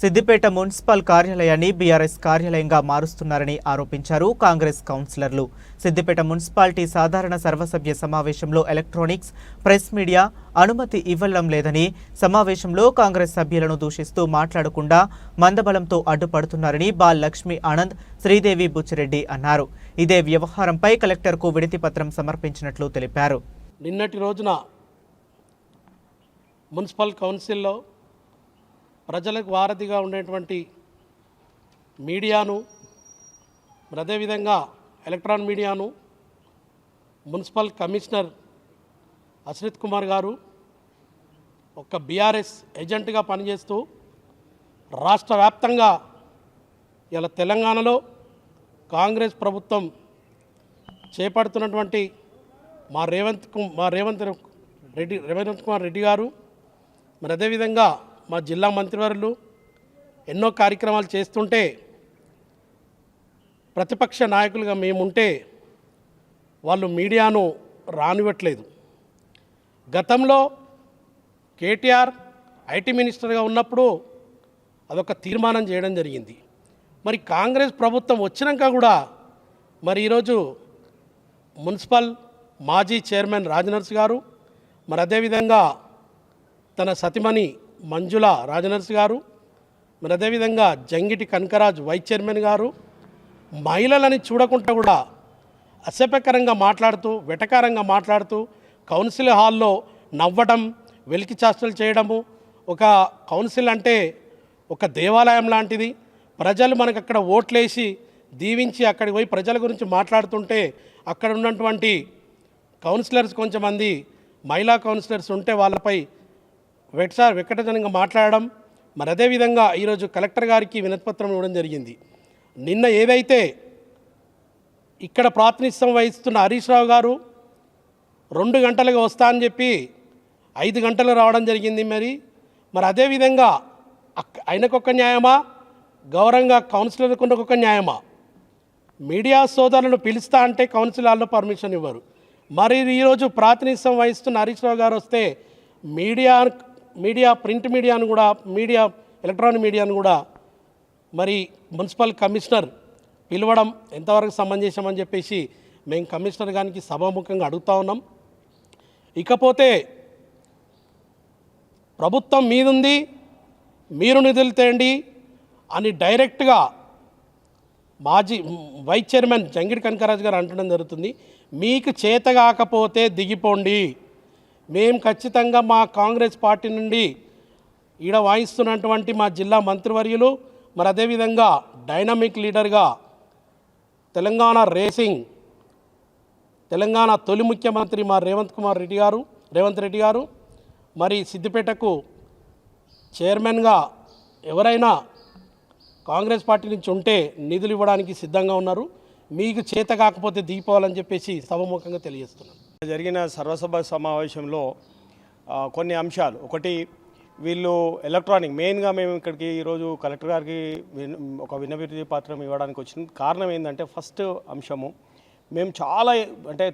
Siddipet municipal కార్యాలయాన్ని BRS కార్యాలయంగా మారుస్తున్నారని ఆరోపించారు కాంగ్రెస్ కౌన్సిలర్లు. సిద్దిపేట మున్సిపాలిటీ సాధారణ సర్వసభ్య సమావేశంలో ఎలక్ట్రానిక్స్, ప్రెస్ మీడియా అనుమతి ఇవ్వడం లేదని, సమావేశంలో కాంగ్రెస్ సభ్యులను దూషిస్తూ మాట్లాడకుండా మందబలంతో అడ్డుపడుతున్నారని బాల్ లక్ష్మీ ఆనంద్, శ్రీదేవి బుచ్చిరెడ్డి అన్నారు. ఇదే వ్యవహారంపై కలెక్టర్కు వినతి పత్రం సమర్పించినట్లు తెలిపారు. నిన్నటి రోజున మున్సిపల్ కౌన్సిల్లో ప్రజలకు వారధిగా ఉండేటువంటి మీడియాను, అదేవిధంగా ఎలక్ట్రానిక్ మీడియాను మున్సిపల్ కమిషనర్ అశ్రిత్ కుమార్ గారు ఒక బీఆర్ఎస్ ఏజెంట్గా పనిచేస్తూ రాష్ట్ర వ్యాప్తంగా ఇలా తెలంగాణలో కాంగ్రెస్ ప్రభుత్వం చేపడుతున్నటువంటి మా రేవంత్ కుమార్ రెడ్డి గారు, మరి అదేవిధంగా మా జిల్లా మంత్రివర్యులు ఎన్నో కార్యక్రమాలు చేస్తుంటే ప్రతిపక్ష నాయకులుగా మేముంటే వాళ్ళు మీడియాను రానివ్వట్లేదు. గతంలో కేటీఆర్ ఐటీ మినిస్టర్గా ఉన్నప్పుడు అదొక తీర్మానం చేయడం జరిగింది. మరి కాంగ్రెస్ ప్రభుత్వం వచ్చినాక కూడా మరి ఈరోజు మున్సిపల్ మాజీ చైర్మన్ రాజనర్స్ గారు, మరి అదేవిధంగా తన సతిమణి మంజుల రాజనర్స్ గారు, మరి అదేవిధంగా జంగిటి కనకరాజ్ వైస్ చైర్మన్ గారు మహిళలని చూడకుండా కూడా అసభ్యకరంగా మాట్లాడుతూ, వెటకారంగా మాట్లాడుతూ కౌన్సిల్ హాల్లో నవ్వడం, వెలికి చేష్టలు చేయడము. ఒక కౌన్సిల్ అంటే ఒక దేవాలయం లాంటిది. ప్రజలు మనకు అక్కడ ఓట్లేసి దీవించి అక్కడికి పోయి ప్రజల గురించి మాట్లాడుతుంటే అక్కడ ఉన్నటువంటి కౌన్సిలర్స్ కొంచెమంది మహిళా కౌన్సిలర్స్ ఉంటే వాళ్ళపై వెక్కటజనంగా మాట్లాడడం. మరి అదేవిధంగా ఈరోజు కలెక్టర్ గారికి వినతిపత్రం ఇవ్వడం జరిగింది. నిన్న ఏదైతే ఇక్కడ ప్రాతినిధ్యం వహిస్తున్న హరీష్ రావు గారు 2 గంటలుగా వస్తా అని చెప్పి 5 గంటలు రావడం జరిగింది. మరి అదేవిధంగా ఆయనకొక న్యాయమా, గౌరవంగా కౌన్సిలర్కు ఒక న్యాయమా? మీడియా సోదరులను పిలుస్తా అంటే కౌన్సిల్ హాల్లో పర్మిషన్ ఇవ్వరు. మరి ఈరోజు ప్రాతినిధ్యం వహిస్తున్న హరీష్ రావు గారు వస్తే మీడియా ప్రింట్ మీడియాను కూడా, ఎలక్ట్రానిక్ మీడియాను కూడా మరి మున్సిపల్ కమిషనర్ పిలవడం ఎంతవరకు సమంజసమని చెప్పేసి మేము కమిషనర్ గారికి సభాముఖంగా అడుగుతూ ఉన్నాం. ఇకపోతే ప్రభుత్వం మీదుంది, మీరు నిధులు తేండి అని డైరెక్ట్గా మాజీ వైస్ చైర్మన్ జంగిడి కనకరాజు గారు అంటడం జరుగుతుంది. మీకు చేత కాకపోతే దిగిపోండి. మేము ఖచ్చితంగా మా కాంగ్రెస్ పార్టీ నుండి ఈడ వాయిస్తున్నటువంటి మా జిల్లా మంత్రివర్యులు, మరి అదేవిధంగా డైనమిక్ లీడర్గా తెలంగాణ తొలి ముఖ్యమంత్రి మా రేవంత్ రెడ్డి గారు మరి సిద్దిపేటకు చైర్మన్గా ఎవరైనా కాంగ్రెస్ పార్టీ నుంచి ఉంటే నిధులు ఇవ్వడానికి సిద్ధంగా ఉన్నారు. మీకు చేత కాకపోతే దిగిపోవాలని చెప్పేసి సభముఖంగా తెలియజేస్తున్నాను. జరిగిన సర్వసభ సమావేశంలో కొన్ని అంశాలు, ఒకటి వీళ్ళు ఎలక్ట్రానిక్ మెయిన్గా మేము ఇక్కడికి ఈరోజు కలెక్టర్ గారికి ఒక వినతి పత్రం ఇవ్వడానికి వచ్చిన కారణం ఏంటంటే, ఫస్ట్ అంశము మేము చాలా అంటే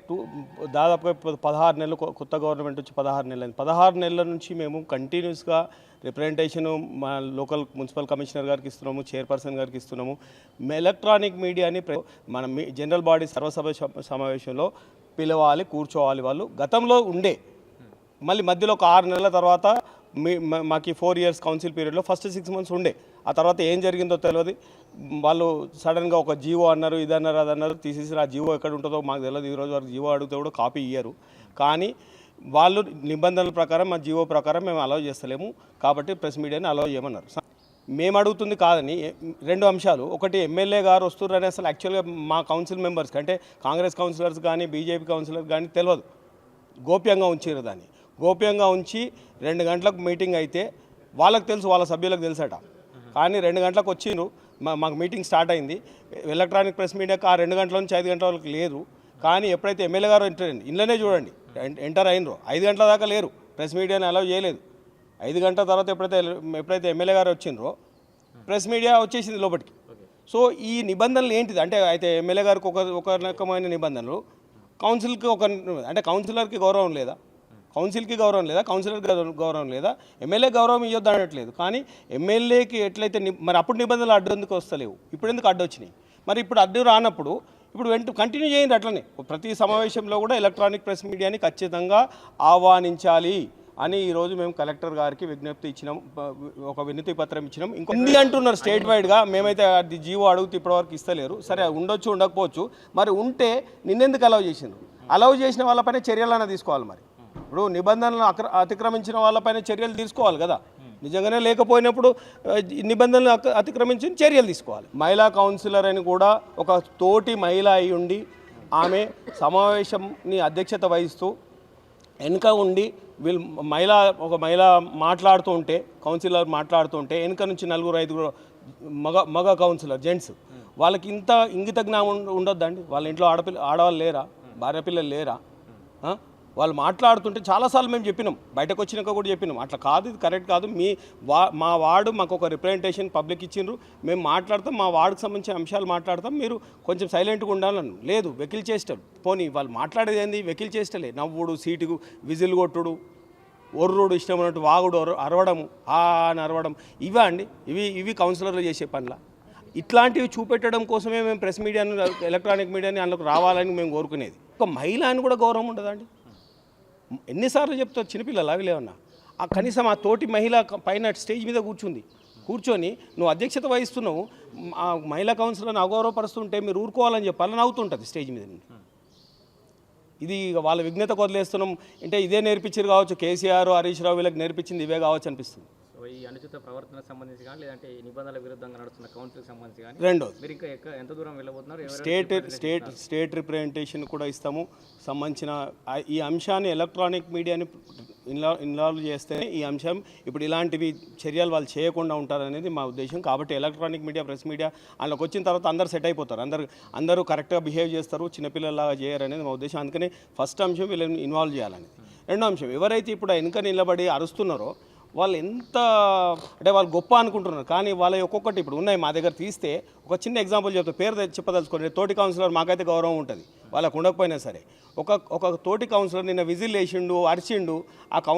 దాదాపుగా 16 నెలలు కొత్త గవర్నమెంట్ వచ్చి 16 నెలలు అయింది. 16 నెలల నుంచి మేము కంటిన్యూస్గా రిప్రజెంటేషను మా లోకల్ మున్సిపల్ కమిషనర్ గారికి ఇస్తున్నాము, చైర్పర్సన్ గారికి ఇస్తున్నాము. ఎలక్ట్రానిక్ మీడియాని మన జనరల్ బాడీ సర్వసభ సమావేశంలో పిలవాలి, కూర్చోవాలి. వాళ్ళు గతంలో ఉండే, మళ్ళీ మధ్యలో ఒక 6 నెలల తర్వాత మాకు 4 ఇయర్స్ కౌన్సిల్ పీరియడ్లో ఫస్ట్ 6 మంత్స్ ఉండే. ఆ తర్వాత ఏం జరిగిందో తెలియదు. వాళ్ళు సడన్గా ఒక జీవో అన్నారు, ఇదన్నారు, అదన్నారు, తీసేసి ఆ జీవో ఎక్కడ ఉంటుందో మాకు తెలియదు. ఈరోజు వరకు జీవో అడిగితే కూడా కాపీ ఇయ్యరు. కానీ వాళ్ళు నిబంధనల ప్రకారం, మా జీవో ప్రకారం మేము అలౌ చేస్తలేము కాబట్టి ప్రెస్ మీడియాని అలౌ చేయమన్నారు. మేము అడుగుతుంది కాదని 2 అంశాలు. ఒకటి, ఎమ్మెల్యే గారు వస్తున్నారని అసలు యాక్చువల్గా మా కౌన్సిల్ మెంబర్స్కి, అంటే కాంగ్రెస్ కౌన్సిలర్స్ కానీ బీజేపీ కౌన్సిలర్స్ కానీ తెలియదు. గోప్యంగా ఉంచారు. దాన్ని గోప్యంగా ఉంచి 2 గంటలకు మీటింగ్ అయితే వాళ్ళకి తెలుసు, వాళ్ళ సభ్యులకు తెలుసట. కానీ 2 గంటలకు వచ్చిండ్రు, మాకు మీటింగ్ స్టార్ట్ అయింది. ఎలక్ట్రానిక్ ప్రెస్ మీడియాకి ఆ 2 గంటల నుంచి 5 గంటల వరకు లేదు. కానీ ఎప్పుడైతే ఎమ్మెల్యే గారు ఇంట్లోనే చూడండి ఎంటర్ అయినరో 5 గంటల దాకా లేరు, ప్రెస్ మీడియాని అలౌ చేయలేదు. 5 గంటల తర్వాత ఎప్పుడైతే ఎమ్మెల్యే గారు వచ్చిండ్రో ప్రెస్ మీడియా వచ్చేసింది లోపలికి. సో ఈ నిబంధనలు ఏంటిది అంటే, అయితే ఎమ్మెల్యే గారికి ఒక రకమైన నిబంధనలు, కౌన్సిల్కి అంటే కౌన్సిలర్కి గౌరవం లేదా? కౌన్సిల్కి గౌరవం లేదా, కౌన్సిలర్కి గౌరవం లేదా, ఎమ్మెల్యే గౌరవం ఇవ్వద్దు అనట్లేదు. కానీ ఎమ్మెల్యేకి ఎట్లయితే మరి అప్పుడు నిబంధనలు అడ్డు ఎందుకు వస్తలేవు, ఇప్పుడు ఎందుకు అడ్డు వచ్చినాయి? మరి ఇప్పుడు అడ్డు రానప్పుడు ఇప్పుడు కంటిన్యూ చేయండి అట్లనే. ప్రతి సమావేశంలో కూడా ఎలక్ట్రానిక్ ప్రెస్ మీడియాని ఖచ్చితంగా ఆహ్వానించాలి అని ఈరోజు మేము కలెక్టర్ గారికి విజ్ఞప్తి ఇచ్చినాం, ఒక వినతి పత్రం ఇచ్చినాం. ఇంకొంది అంటున్నారు స్టేట్ వైడ్గా, మేమైతే అది జీవో అడుగుతూ ఇప్పటివరకు ఇస్తలేరు. సరే ఉండొచ్చు ఉండకపోవచ్చు, మరి ఉంటే నిన్నెందుకు అలౌ చేసిండ్రు? అలౌ చేసిన వాళ్ళపైన చర్యలన్నా తీసుకోవాలి. మరి ఇప్పుడు నిబంధనలు అతిక్రమించిన వాళ్ళపైన చర్యలు తీసుకోవాలి కదా. నిజంగానే లేకపోయినప్పుడు నిబంధనలు అతిక్రమించిన చర్యలు తీసుకోవాలి. మహిళా కౌన్సిలర్ అని కూడా ఒక తోటి మహిళ అయి ఉండి ఆమె సమావేశంని అధ్యక్షత వహిస్తూ వెనుక ఉండి ఒక మహిళ మాట్లాడుతూ ఉంటే, కౌన్సిలర్ మాట్లాడుతూ ఉంటే వెనుక నుంచి 4-5 మగ కౌన్సిలర్ జెంట్స్, వాళ్ళకి ఇంత ఇంగిత జ్ఞానం ఉండొద్దండి? వాళ్ళ ఇంట్లో ఆడవాళ్ళు లేరా, భార్య పిల్లలు లేరా? వాళ్ళు మాట్లాడుతుంటే చాలాసార్లు మేము చెప్పినాం, బయటకు వచ్చినాక కూడా చెప్పినాం, అట్లా కాదు, ఇది కరెక్ట్ కాదు. మా వార్డు మాకు ఒక రిప్రజెంటేషన్ పబ్లిక్ ఇచ్చిండ్రు, మేము మాట్లాడతాం, మా వార్డుకు సంబంధించిన అంశాలు మాట్లాడతాం, మీరు కొంచెం సైలెంట్గా ఉండాలని. లేదు, వెకిల్ చేష్టలు. పోనీ వాళ్ళు మాట్లాడేది ఏంది? వెకిల్ చేష్టలే. నవ్వుడు, సీటుకు విజిల్ కొట్టుడు, ఒర్రుడు, ఇష్టం ఉన్నట్టు వాగుడు, అరవడము, అని అరవడం, ఇవే అండి ఇవి కౌన్సిలర్లు చేసే పనుల. ఇట్లాంటివి చూపెట్టడం కోసమే మేము ప్రెస్ మీడియాను, ఎలక్ట్రానిక్ మీడియాని అందులోకి రావాలని మేము కోరుకునేది. ఒక మహిళ అని కూడా గౌరవం ఉండదండి? ఎన్నిసార్లు చెప్తారు చిన్నపిల్లలు అవి లేవన్నా? కనీసం ఆ తోటి మహిళ పైన స్టేజ్ మీద కూర్చొని నువ్వు అధ్యక్షత వహిస్తున్నావు, ఆ మహిళా కౌన్సిలర్ని అగౌరవపరుస్తుంటే మీరు ఊరుకోవాలని చెప్పాలని అవుతుంటుంది స్టేజ్ మీద నుండి. ఇది వాళ్ళ విఘ్నతకు వదిలేస్తున్నాం అంటే ఇదే నేర్పించారు కావచ్చు, కేసీఆర్, హరీష్ రావు వీళ్ళకి నేర్పించింది ఇవే కావచ్చు అనిపిస్తుంది. ఈ అనుచిత ప్రవర్తనకు సంబంధించి కానీ లేదంటే ఈ నిబంధనల విరుద్ధంగా నడుస్తున్న కౌన్సిల్కి సంబంధించి కానీ రెండోది మీరు ఇంకా ఎంత దూరం వెళ్ళబోతున్నారు? స్టేట్ రిప్రజెంటేషన్ కూడా ఇస్తాము. సంబంధించిన ఈ అంశాన్ని ఎలక్ట్రానిక్ మీడియాని ఇన్వాల్వ్ చేస్తేనే ఈ అంశం ఇప్పుడు ఇలాంటివి చర్యలు వాళ్ళు చేయకుండా ఉంటారనేది మా ఉద్దేశం. కాబట్టి ఎలక్ట్రానిక్ మీడియా, ప్రెస్ మీడియా అందులోకి వచ్చిన తర్వాత అందరూ సెట్ అయిపోతారు, అందరూ కరెక్ట్గా బిహేవ్ చేస్తారు, చిన్నపిల్లలాగా చేయరు అనేది మా ఉద్దేశం. అందుకనే ఫస్ట్ అంశం వీళ్ళని ఇన్వాల్వ్ చేయాలనేది. రెండో అంశం, ఎవరైతే ఇప్పుడు వెనుక నిలబడి అరుస్తున్నారో వాళ్ళు ఎంత అంటే వాళ్ళు గొప్ప అనుకుంటున్నారు, కానీ వాళ్ళ ఒక్కొక్కటి ఇప్పుడు ఉన్నాయి మా దగ్గర తీస్తే. ఒక చిన్న ఎగ్జాంపుల్ చెప్తా, పేరు చెప్పదలుచుకోండి. తోటి కౌన్సిలర్ మాకైతే గౌరవం ఉంటుంది, వాళ్ళకు ఉండకపోయినా సరే. ఒక తోటి కౌన్సిలర్ నిన్న విజిల్ వేసిండు, అరిచిండు, ఆ